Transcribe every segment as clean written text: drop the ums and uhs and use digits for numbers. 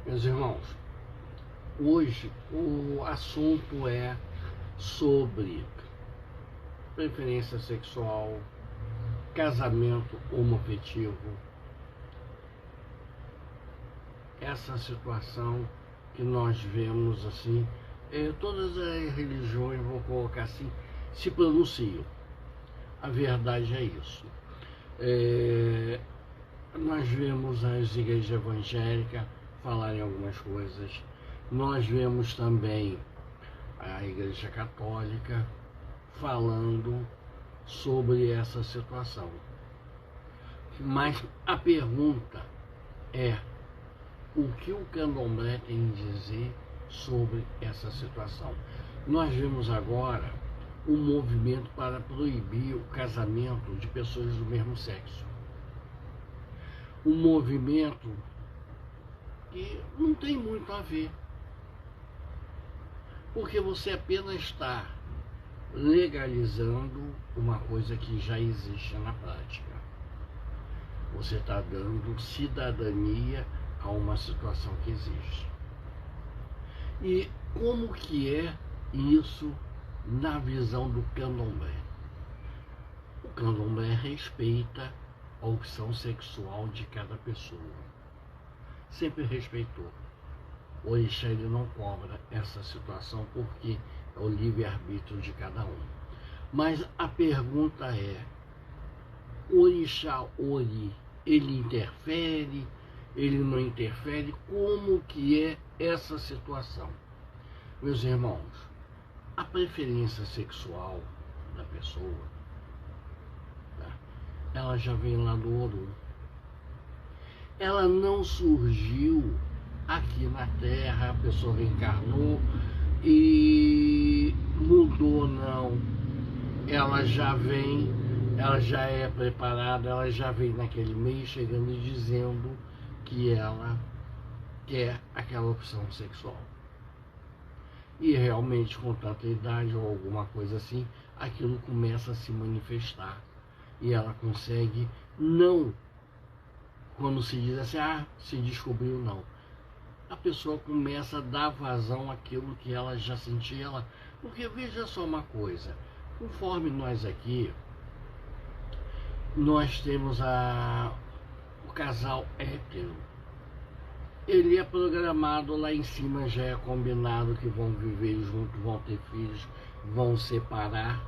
Meus irmãos, hoje o assunto é sobre preferência sexual, casamento homoafetivo, essa situação que nós vemos assim, todas as religiões, vou colocar assim, se pronunciam. A verdade é isso. Nós vemos as igrejas evangélicas falarem algumas coisas, nós vemos também a Igreja Católica falando sobre essa situação. Mas a pergunta é: o que o candomblé tem a dizer sobre essa situação? Nós vemos agora um movimento para proibir o casamento de pessoas do mesmo sexo. Um movimento que não tem muito a ver, porque você apenas está legalizando uma coisa que já existe na prática. Você está dando cidadania a uma situação que existe. E como que é isso na visão do candomblé? O candomblé respeita a opção sexual de cada pessoa. Sempre respeitou. O orixá ele não cobra essa situação porque é o livre-arbítrio de cada um. Mas a pergunta é: o orixá Ori, ele interfere? Ele não interfere? Como que é essa situação? Meus irmãos, a preferência sexual da pessoa, ela já vem lá do Orum. Ela não surgiu aqui na Terra, a pessoa reencarnou e mudou, não. Ela já vem, ela já é preparada, ela já vem naquele meio chegando e dizendo que ela quer aquela opção sexual. E realmente, com tanta idade ou alguma coisa assim, aquilo começa a se manifestar. E ela consegue, não, quando se diz assim, se descobriu, não. A pessoa começa a dar vazão àquilo que ela já sentia. Porque veja só uma coisa, conforme nós aqui, nós temos o casal hétero. Ele é programado lá em cima, já é combinado que vão viver juntos, vão ter filhos, vão separar,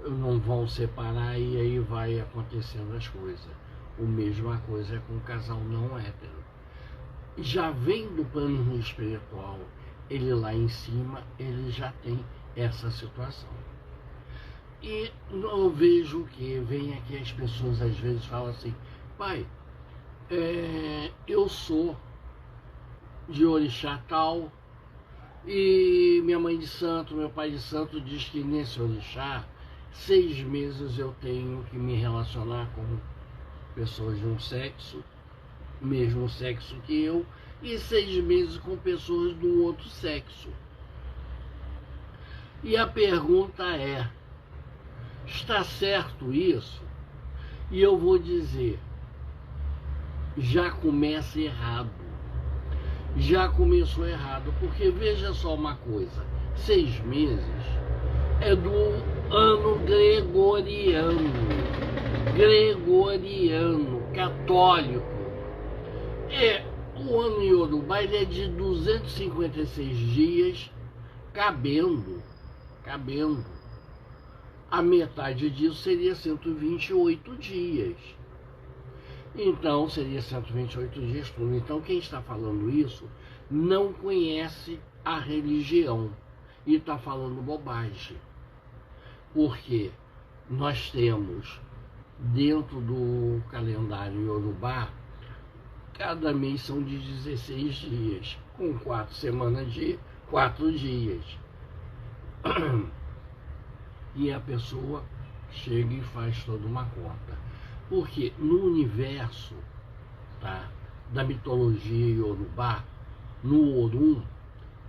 não vão separar, e aí vai acontecendo as coisas. A mesma coisa é com o casal não hétero. Já vem do plano espiritual, ele lá em cima, ele já tem essa situação. E eu vejo que vem aqui as pessoas às vezes falam assim: pai, eu sou de orixá tal, e minha mãe de santo, meu pai de santo diz que nesse orixá 6 meses eu tenho que me relacionar com pessoas de um sexo, mesmo sexo que eu, e 6 meses com pessoas do outro sexo. E a pergunta é: está certo isso? E eu vou dizer, já começa errado. Já começou errado, porque veja só uma coisa, 6 meses é do ano gregoriano, católico. O ano Yorubá ele é de 256 dias, cabendo. A metade disso seria 128 dias. Então, seria 128 dias tudo. Então, quem está falando isso não conhece a religião e está falando bobagem. Porque nós temos, dentro do calendário Yorubá, cada mês são de 16 dias, com 4 semanas de 4 dias. E a pessoa chega e faz toda uma conta. Porque no universo, da mitologia Yorubá, no Orum,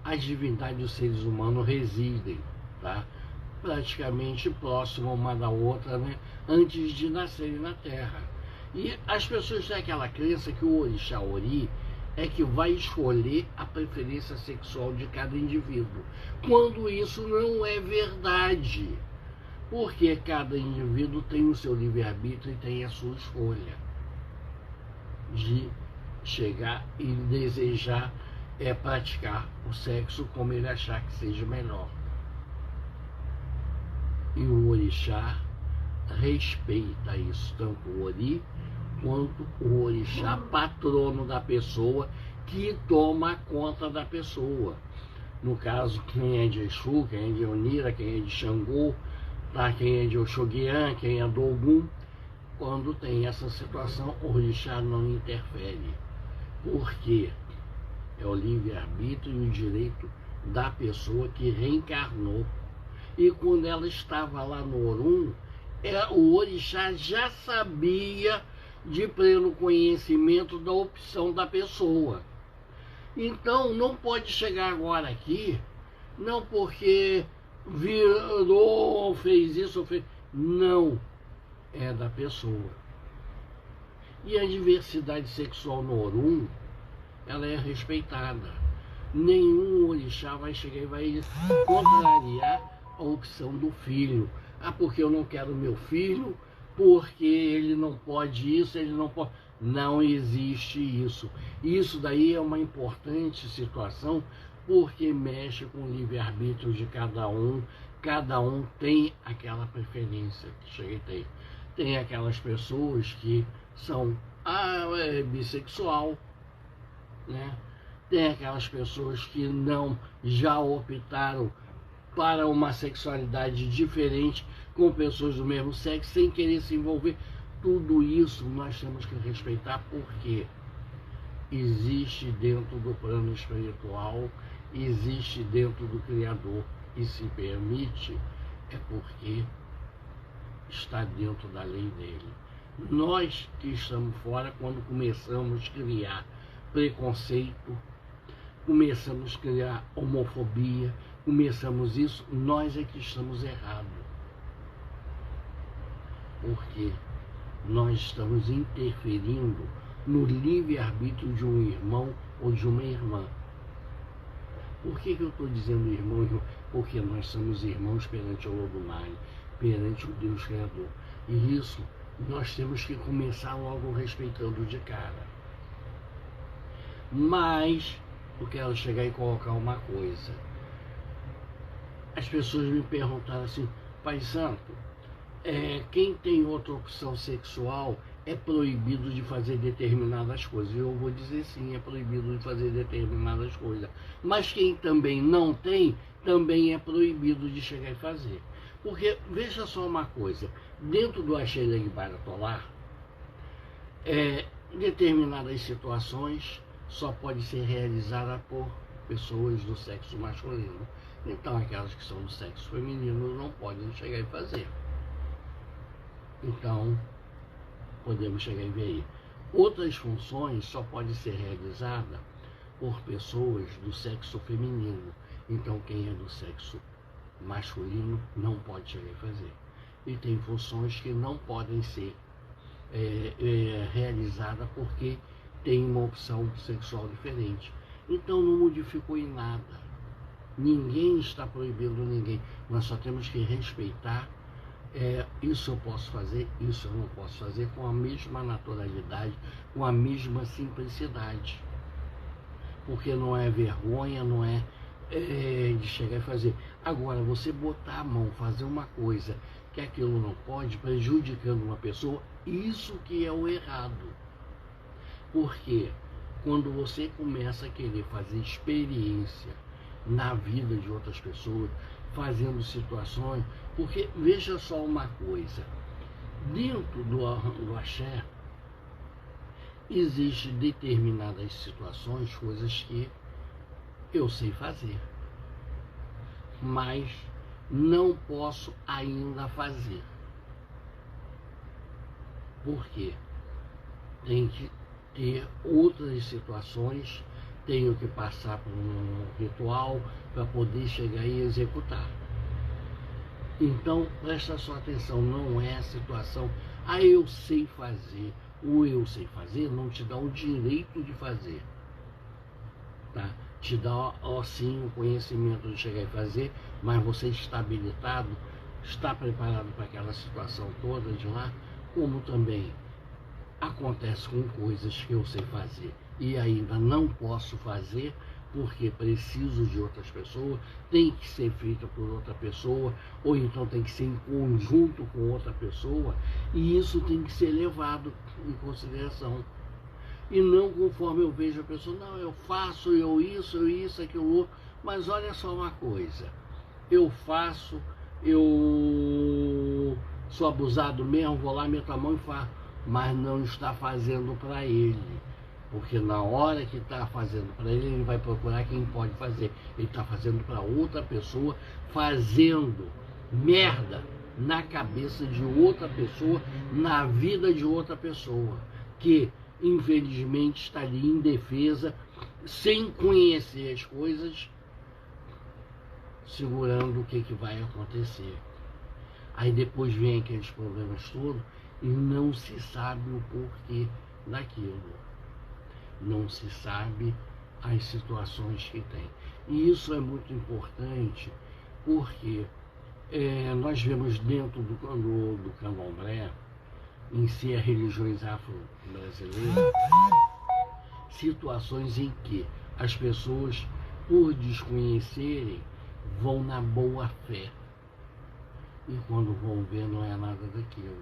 as divindades dos seres humanos residem, praticamente próximas uma da outra, antes de nascerem na Terra. E as pessoas têm aquela crença que o orixá Ori, é que vai escolher a preferência sexual de cada indivíduo, quando isso não é verdade, porque cada indivíduo tem o seu livre-arbítrio e tem a sua escolha de chegar e desejar praticar o sexo como ele achar que seja melhor. E o orixá respeita isso, tanto o ori quanto o orixá patrono da pessoa, que toma conta da pessoa. No caso, quem é de Exu, quem é de Onira, quem é de Xangô, tá? Quem é de Oxoguian, quem é do Ogum. Quando tem essa situação, o orixá não interfere, porque é o livre-arbítrio e o direito da pessoa que reencarnou. E quando ela estava lá no Orum, o orixá já sabia de pleno conhecimento da opção da pessoa. Então não pode chegar agora aqui, não porque virou, fez isso, fez... Não, é da pessoa. E a diversidade sexual no Orum, ela é respeitada. Nenhum orixá vai chegar e vai contrariar a opção do filho. Ah, porque eu não quero meu filho, porque ele não pode isso, ele não pode... Não existe isso. Isso daí é uma importante situação, porque mexe com o livre-arbítrio de cada um. Cada um tem aquela preferência que chega e tem. Tem aquelas pessoas que são bissexual, né? Tem aquelas pessoas que não já optaram para uma sexualidade diferente com pessoas do mesmo sexo, sem querer se envolver. Tudo isso nós temos que respeitar, porque existe dentro do plano espiritual, existe dentro do Criador, e se permite, é porque está dentro da lei dele. Nós que estamos fora, quando começamos a criar preconceito, começamos a criar homofobia, começamos isso, nós é que estamos errados. Porque nós estamos interferindo no livre-arbítrio de um irmão ou de uma irmã. Por que eu estou dizendo irmão, irmão? Porque nós somos irmãos perante o Olodumare, perante o Deus Criador. E isso nós temos que começar logo respeitando de cara. Mas eu quero chegar e colocar uma coisa. As pessoas me perguntaram assim: Pai Santo, quem tem outra opção sexual é proibido de fazer determinadas coisas. Eu vou dizer sim, é proibido de fazer determinadas coisas. Mas quem também não tem, também é proibido de chegar e fazer. Porque, veja só uma coisa, dentro do Axé Legbar Atolá, determinadas situações só pode ser realizada por pessoas do sexo masculino. Então aquelas que são do sexo feminino não podem chegar e fazer. Então, podemos chegar e ver aí. Outras funções só podem ser realizadas por pessoas do sexo feminino. Então, quem é do sexo masculino não pode chegar e fazer. E tem funções que não podem ser realizadas porque tem uma opção sexual diferente. Então, não modificou em nada. Ninguém está proibindo ninguém. Nós só temos que respeitar. Isso eu posso fazer, isso eu não posso fazer, com a mesma naturalidade, com a mesma simplicidade. Porque não é vergonha, não é de chegar e fazer. Agora, você botar a mão, fazer uma coisa que aquilo não pode, prejudicando uma pessoa, isso que é o errado. Porque quando você começa a querer fazer experiência na vida de outras pessoas, fazendo situações, porque veja só uma coisa, dentro do axé existem determinadas situações, coisas que eu sei fazer, mas não posso ainda fazer. Por quê? Tem que ter outras situações, tenho que passar por um ritual para poder chegar e executar. Então, presta sua atenção, não é a situação, eu sei fazer, ou eu sei fazer, não te dá o direito de fazer. tá? Te dá, sim, o conhecimento de chegar e fazer, mas você está habilitado, está preparado para aquela situação toda de lá, como também acontece com coisas que eu sei fazer e ainda não posso fazer porque preciso de outras pessoas, tem que ser feita por outra pessoa, ou então tem que ser em conjunto com outra pessoa, e isso tem que ser levado em consideração. E não conforme eu vejo a pessoa, não, eu faço, eu isso, aquilo outro, mas olha só uma coisa, eu faço, eu sou abusado mesmo, vou lá, meto a mão e faço, mas não está fazendo para ele. Porque na hora que está fazendo para ele, ele vai procurar quem pode fazer. Ele está fazendo para outra pessoa, fazendo merda na cabeça de outra pessoa, na vida de outra pessoa, que infelizmente está ali indefesa, sem conhecer as coisas, segurando o que vai acontecer. Aí depois vem aqueles problemas todos e não se sabe o porquê daquilo. Não se sabe as situações que tem. E isso é muito importante porque nós vemos dentro do candomblé, em si as religiões afro-brasileiras, situações em que as pessoas, por desconhecerem, vão na boa fé. E quando vão ver, não é nada daquilo.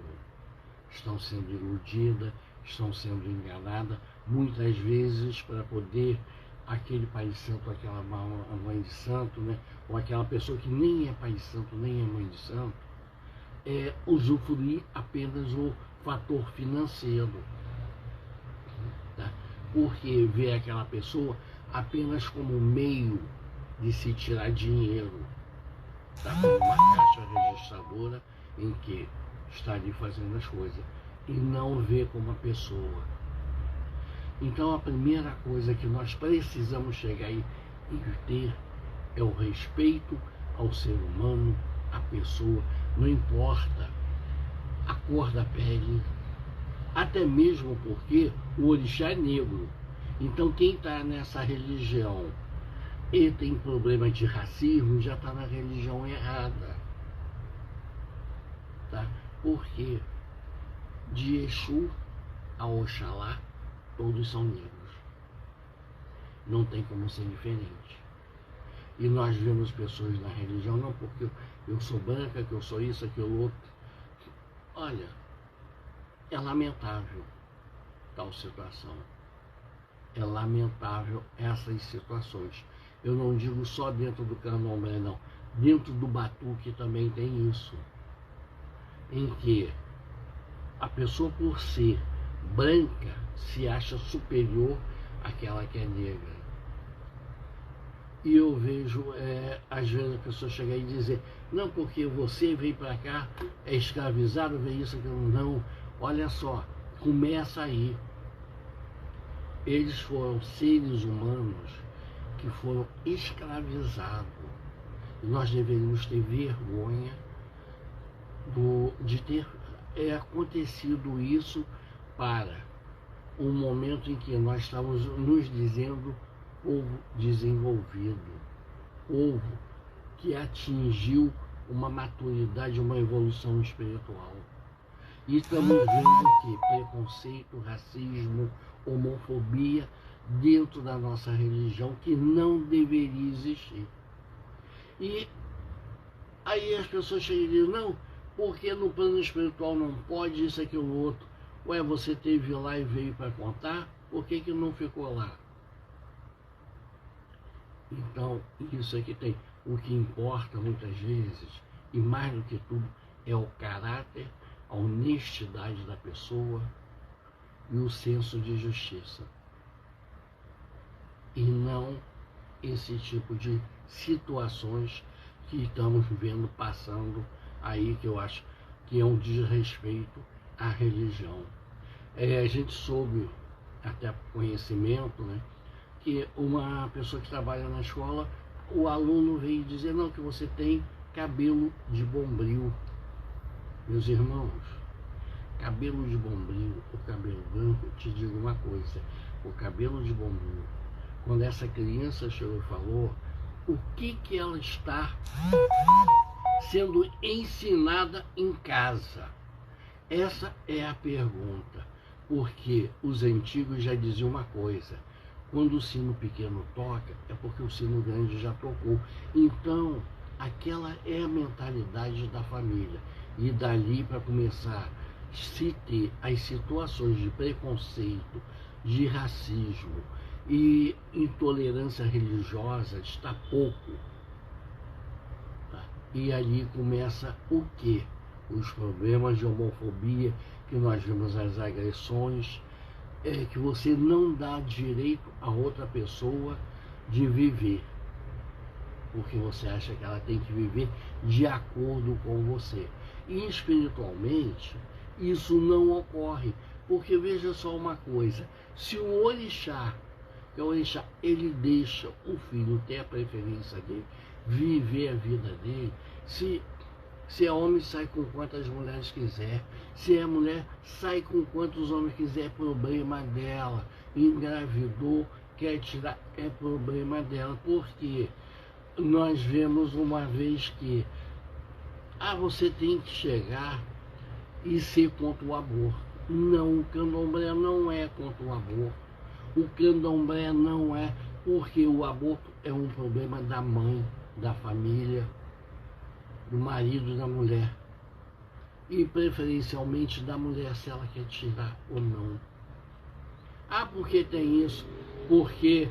Estão sendo iludidas, estão sendo enganadas, muitas vezes para poder aquele pai de santo, aquela mãe de santo, né? Ou aquela pessoa que nem é pai de santo, nem é mãe de santo, usufruir apenas o fator financeiro. Tá? Porque vê aquela pessoa apenas como meio de se tirar dinheiro. Tá? Como uma caixa registradora em que está ali fazendo as coisas e não vê como a pessoa. Então a primeira coisa que nós precisamos chegar e ter é o respeito ao ser humano, à pessoa, não importa a cor da pele, até mesmo porque o orixá é negro. Então quem está nessa religião e tem problema de racismo já está na religião errada. Tá? Porque de Exu a Oxalá, todos são negros. Não tem como ser diferente. E nós vemos pessoas na religião, não porque eu sou branca, que eu sou isso, aquilo outro. Olha, é lamentável tal situação. É lamentável essas situações. Eu não digo só dentro do candomblé, não. Dentro do batuque também tem isso. Em que a pessoa, por ser branca, se acha superior àquela que é negra. E eu vejo, às vezes, a pessoa chegar e dizer, não, porque você veio para cá, é escravizado, vê isso, aquilo. Não, olha só, começa aí. Eles foram seres humanos que foram escravizados. E nós deveríamos ter vergonha de ter acontecido isso para um momento em que nós estamos nos dizendo povo desenvolvido, povo que atingiu uma maturidade, uma evolução espiritual. E estamos vendo que preconceito, racismo, homofobia dentro da nossa religião que não deveria existir. E aí as pessoas chegam e dizem, não, porque no plano espiritual não pode isso, aquilo, outro. Ué, você teve lá e veio para contar, por que não ficou lá? Então, isso é que tem. O que importa muitas vezes, e mais do que tudo, é o caráter, a honestidade da pessoa e o senso de justiça. E não esse tipo de situações que estamos vendo passando aí, que eu acho que é um desrespeito à religião. A gente soube, até conhecimento, né, que uma pessoa que trabalha na escola, o aluno veio dizer, não, que você tem cabelo de bombril. Meus irmãos, cabelo de bombril, o cabelo branco, te digo uma coisa, o cabelo de bombril quando essa criança chegou e falou, o que ela está sendo ensinada em casa? Essa é a pergunta, porque os antigos já diziam uma coisa: quando o sino pequeno toca, é porque o sino grande já tocou. Então, aquela é a mentalidade da família. E dali para começar se ter as situações de preconceito, de racismo e intolerância religiosa está pouco. Tá? E ali começa o quê? Os problemas de homofobia, que nós vemos as agressões, que você não dá direito a outra pessoa de viver, porque você acha que ela tem que viver de acordo com você. E espiritualmente, isso não ocorre, porque veja só uma coisa, se o orixá, que é o orixá, ele deixa o filho ter a preferência dele, viver a vida dele, se é homem, sai com quantas mulheres quiser. Se é mulher, sai com quantos homens quiser. É problema dela. Engravidou, quer tirar, é problema dela. Porque nós vemos uma vez que você tem que chegar e ser contra o aborto. Não, o candomblé não é contra o aborto. O candomblé não é, porque o aborto é um problema da mãe, da família, do marido, da mulher, e preferencialmente da mulher, se ela quer tirar ou não. Porque tem isso, porque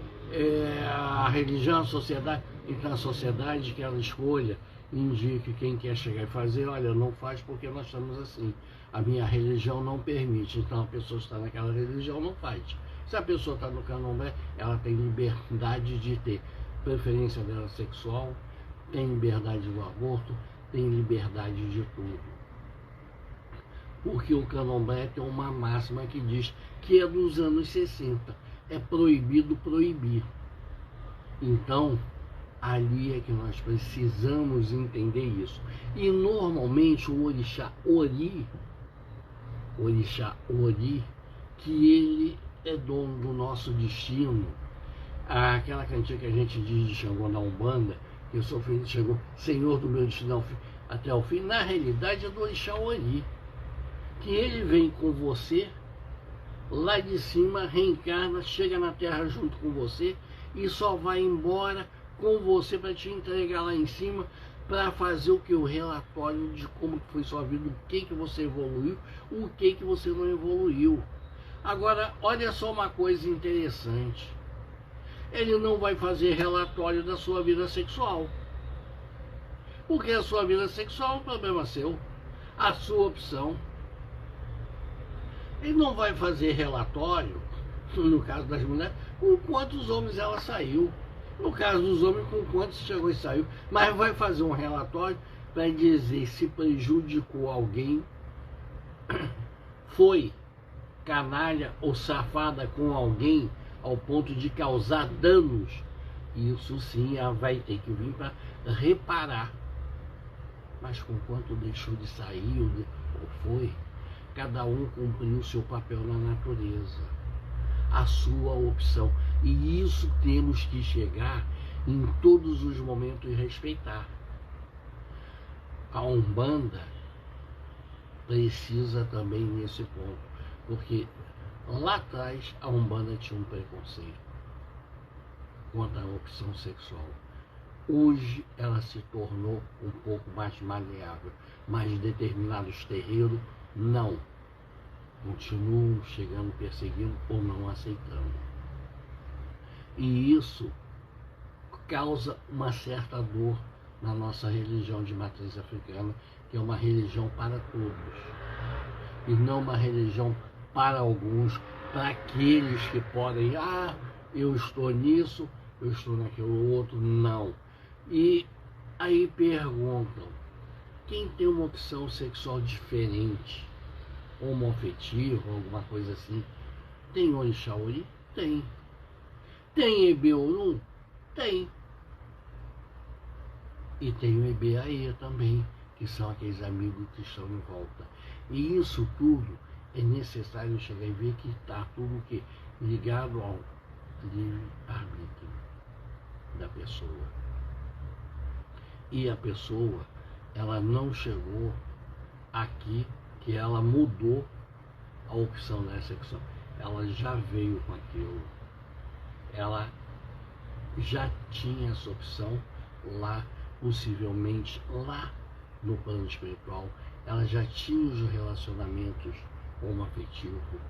a religião, a sociedade, então a sociedade que ela escolha, indique quem quer chegar e fazer, olha, não faz porque nós estamos assim, a minha religião não permite, então a pessoa está naquela religião, não faz. Se a pessoa está no candomblé, ela tem liberdade de ter preferência dela sexual, tem liberdade do aborto, tem liberdade de tudo. Porque o candomblé tem uma máxima que diz que é dos anos 60, é proibido proibir. Então, ali é que nós precisamos entender isso. E normalmente o orixá Ori, que ele é dono do nosso destino, aquela cantiga que a gente diz de Xangô na Umbanda, que eu sou filho de Xangô, Senhor do meu destino até o fim, na realidade é do orixá Ori, que ele vem com você, lá de cima, reencarna, chega na Terra junto com você e só vai embora com você para te entregar lá em cima, para fazer o que? O relatório de como foi sua vida, o que você evoluiu, o que você não evoluiu. Agora, olha só uma coisa interessante. Ele não vai fazer relatório da sua vida sexual. Porque a sua vida sexual é um problema seu, a sua opção. Ele não vai fazer relatório, no caso das mulheres, com quantos homens ela saiu. No caso dos homens, com quantos chegou e saiu. Mas vai fazer um relatório para dizer se prejudicou alguém, foi canalha ou safada com alguém ao ponto de causar danos. Isso sim, ela vai ter que vir para reparar. Mas com quanto deixou de sair ou foi, cada um cumpriu o seu papel na natureza, a sua opção. E isso temos que chegar em todos os momentos e respeitar. A Umbanda precisa também nesse ponto, porque lá atrás a Umbanda tinha um preconceito quanto à opção sexual. Hoje ela se tornou um pouco mais maleável, mas determinados terreiros não. Continuam chegando, perseguindo ou não aceitando. E isso causa uma certa dor na nossa religião de matriz africana, que é uma religião para todos, e não uma religião para alguns, para aqueles que podem, eu estou nisso, eu estou naquilo outro, não. E aí perguntam, quem tem uma opção sexual diferente, homoafetiva, alguma coisa assim, tem orixá Ori? Tem. Tem Ebeorum? Tem. E tem o Ebeaê também, que são aqueles amigos que estão em volta. E isso tudo é necessário chegar e ver que está tudo que ligado livre-arbítrio da pessoa. E a pessoa, ela não chegou aqui que ela mudou a opção da sexual. Ela já veio com aquilo. Ela já tinha essa opção lá, possivelmente lá no plano espiritual. Ela já tinha os relacionamentos homoafetivos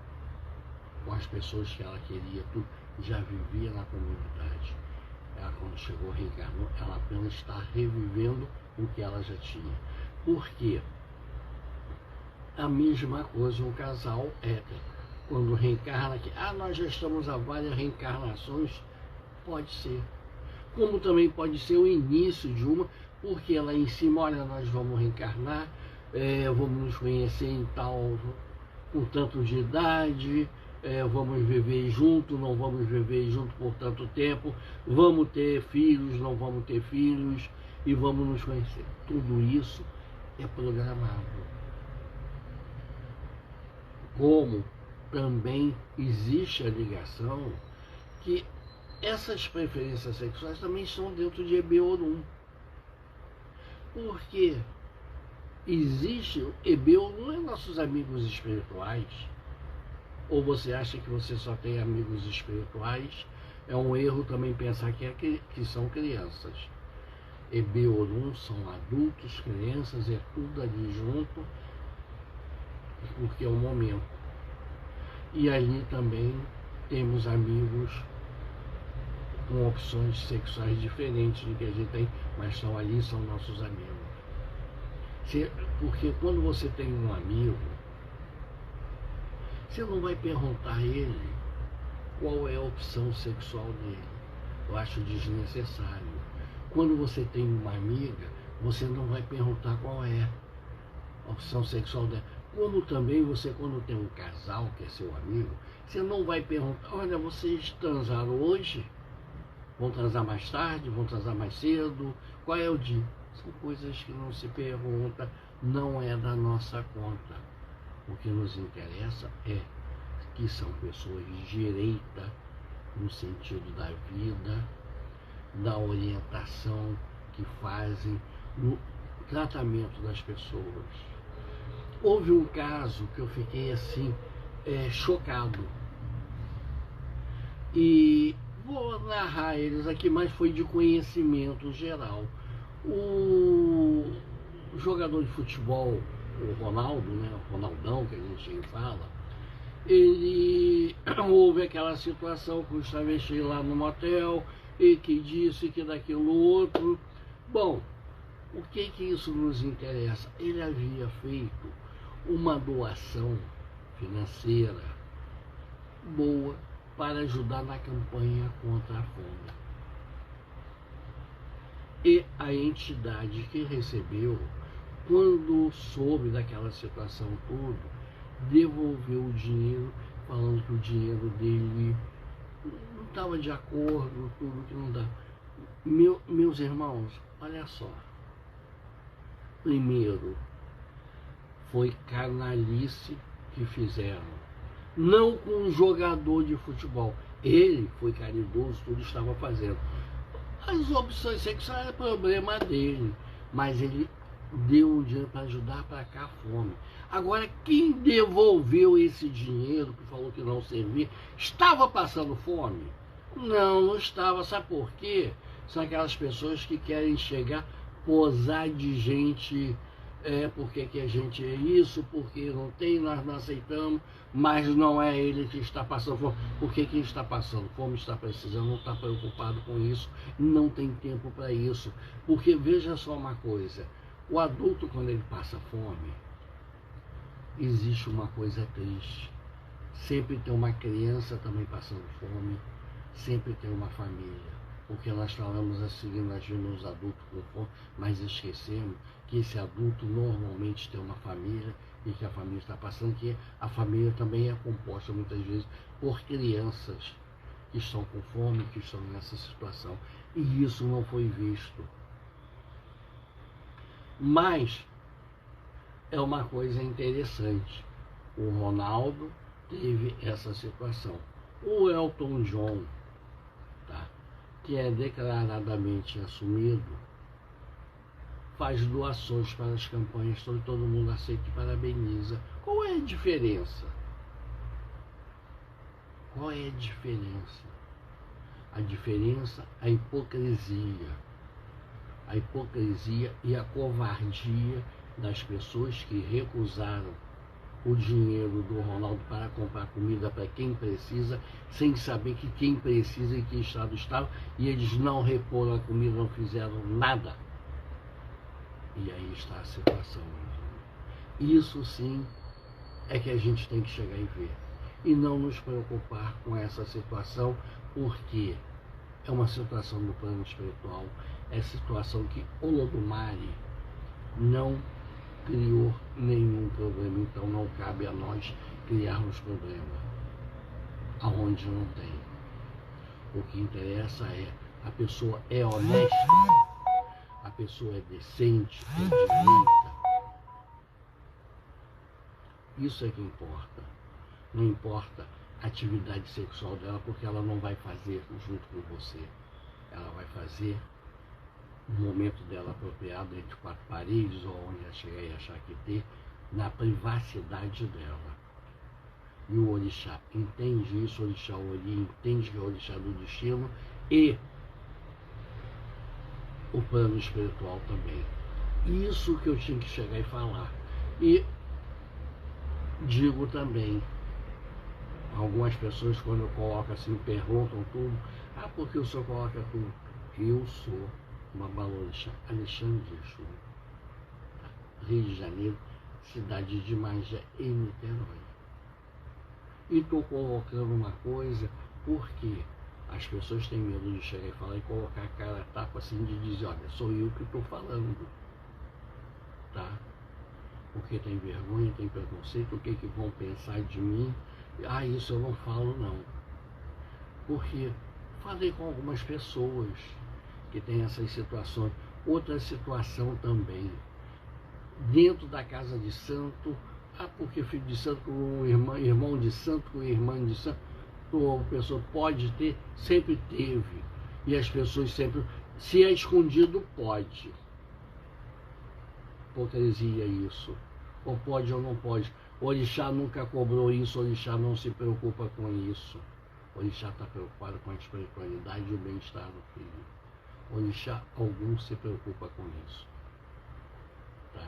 com as pessoas que ela queria, tudo, já vivia na comunidade. Ela, quando chegou, reencarnou, ela apenas está revivendo o que ela já tinha. Por quê? A mesma coisa um casal hétero. Quando reencarna aqui, nós já estamos há várias reencarnações, pode ser. Como também pode ser o início de uma, porque lá em cima, olha, nós vamos reencarnar, vamos nos conhecer em tal, com tanto de idade, vamos viver junto, não vamos viver junto por tanto tempo, vamos ter filhos, não vamos ter filhos, e vamos nos conhecer. Tudo isso é programado. Como também existe a ligação que essas preferências sexuais também estão dentro de Ebeorum. Porque existe Ebeorum é nossos amigos espirituais. Ou você acha que você só tem amigos espirituais? É um erro também pensar que são crianças. Ebeorum são adultos, crianças, é tudo ali junto, porque é um momento. E ali também temos amigos com opções sexuais diferentes do que a gente tem, mas estão ali, são nossos amigos. Porque quando você tem um amigo, você não vai perguntar a ele qual é a opção sexual dele. Eu acho desnecessário. Quando você tem uma amiga, você não vai perguntar qual é a opção sexual dela. Como também você, quando tem um casal que é seu amigo, você não vai perguntar, olha, vocês transaram hoje? Vão transar mais tarde? Vão transar mais cedo? Qual é o dia? São coisas que não se pergunta, não é da nossa conta. O que nos interessa é que são pessoas de direita, no sentido da vida, da orientação que fazem no tratamento das pessoas. Houve um caso que eu fiquei assim, chocado. E vou narrar eles aqui, mas foi de conhecimento geral. O jogador de futebol, o Ronaldo, né, o Ronaldão, que a gente fala, ele houve aquela situação com os travestis lá no motel, e que disse que daquilo outro. Bom, o que isso nos interessa? Ele havia feito uma doação financeira boa para ajudar na campanha contra a fome. E a entidade que recebeu, quando soube daquela situação toda, devolveu o dinheiro, falando que o dinheiro dele não estava de acordo, tudo que não dá. Meus irmãos, olha só. Primeiro, foi canalice que fizeram. Não com um jogador de futebol. Ele foi caridoso, tudo estava fazendo. As opções sexuais é problema dele. Mas ele deu um dinheiro para ajudar para cá a fome. Agora, quem devolveu esse dinheiro, que falou que não servia, estava passando fome? Não, não estava. Sabe por quê? São aquelas pessoas que querem chegar, posar de gente, porque que a gente é isso, porque não tem, nós não aceitamos, mas não é ele que está passando fome. Porque quem está passando fome está precisando, não está preocupado com isso, não tem tempo para isso. Porque veja só uma coisa, o adulto, quando ele passa fome, existe uma coisa triste. Sempre tem uma criança também passando fome, sempre tem uma família. Porque nós falamos assim, nós vemos os adultos com fome, mas esquecemos que esse adulto normalmente tem uma família e que a família está passando, que a família também é composta muitas vezes por crianças que estão com fome, que estão nessa situação. E isso não foi visto. Mas é uma coisa interessante. O Ronaldo teve essa situação. O Elton John que é declaradamente assumido, faz doações para as campanhas, todo mundo aceita e parabeniza. Qual é a diferença? Qual é a diferença? A diferença é a hipocrisia. A hipocrisia e a covardia das pessoas que recusaram o dinheiro do Ronaldo para comprar comida para quem precisa, sem saber que quem precisa e que estado estava, e eles não reporam a comida, não fizeram nada. E aí está a situação. Isso sim é que a gente tem que chegar e ver. E não nos preocupar com essa situação, porque é uma situação do plano espiritual, é situação que Olodumare não criou nenhum problema, então não cabe a nós criarmos problema aonde não tem. O que interessa é a pessoa é honesta, a pessoa é decente, é direita. Isso é que importa. Não importa a atividade sexual dela, porque ela não vai fazer junto com você. Ela vai fazer no momento dela apropriado, entre quatro paredes, ou onde ela chegar e achar que ter, na privacidade dela. E o orixá entende isso, o orixá Ori entende que é o orixá do destino, e o plano espiritual também. Isso que eu tinha que chegar e falar. E digo também, algumas pessoas quando eu coloco assim, perguntam tudo, porque o senhor coloca tudo? Eu sou Babalorixá Alexandre de Exu, Rio de Janeiro, cidade de Magé e Niterói. E estou colocando uma coisa porque as pessoas têm medo de chegar e falar e colocar a cara a tapa assim, de dizer, olha, sou eu que estou falando, tá? Porque tem vergonha, tem preconceito, o que vão pensar de mim? Isso eu não falo não. Porque falei com algumas pessoas que têm essas situações. Outra situação também, dentro da casa de santo, porque filho de santo com irmão de santo com irmã de santo, a pessoa pode ter, sempre teve. E as pessoas sempre, se é escondido, pode. Hipocrisia isso. Ou pode ou não pode. O orixá nunca cobrou isso, o orixá não se preocupa com isso. O orixá está preocupado com a espiritualidade e o bem-estar do filho. O orixá algum se preocupa com isso. Tá?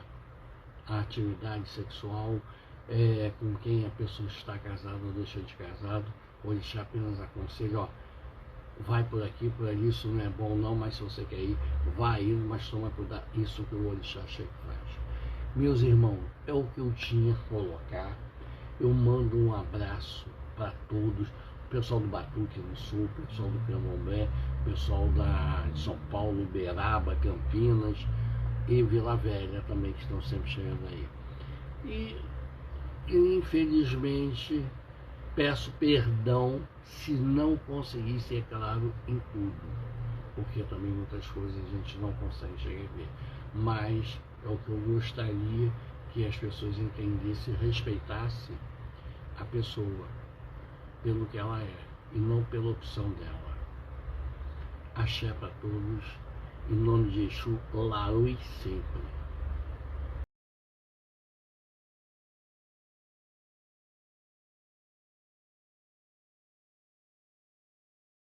A atividade sexual é com quem a pessoa está casada ou deixa de casado. O orixá apenas aconselha, vai por aqui, por ali, isso não é bom não, mas se você quer ir, vai indo, mas toma cuidado. Isso que o orixá chega e faz. Meus irmãos, é o que eu tinha que colocar. Eu mando um abraço para todos, o pessoal do Batuque no Sul, o pessoal do Candomblé, o pessoal de São Paulo, Uberaba, Campinas e Vila Velha também, que estão sempre chegando aí. E infelizmente, peço perdão se não conseguir ser claro em tudo, porque também muitas coisas a gente não consegue chegar a ver. Mas é o que eu gostaria que as pessoas entendessem e respeitassem a pessoa pelo que ela é e não pela opção dela. Axé para todos, em nome de Exu, Larui sempre.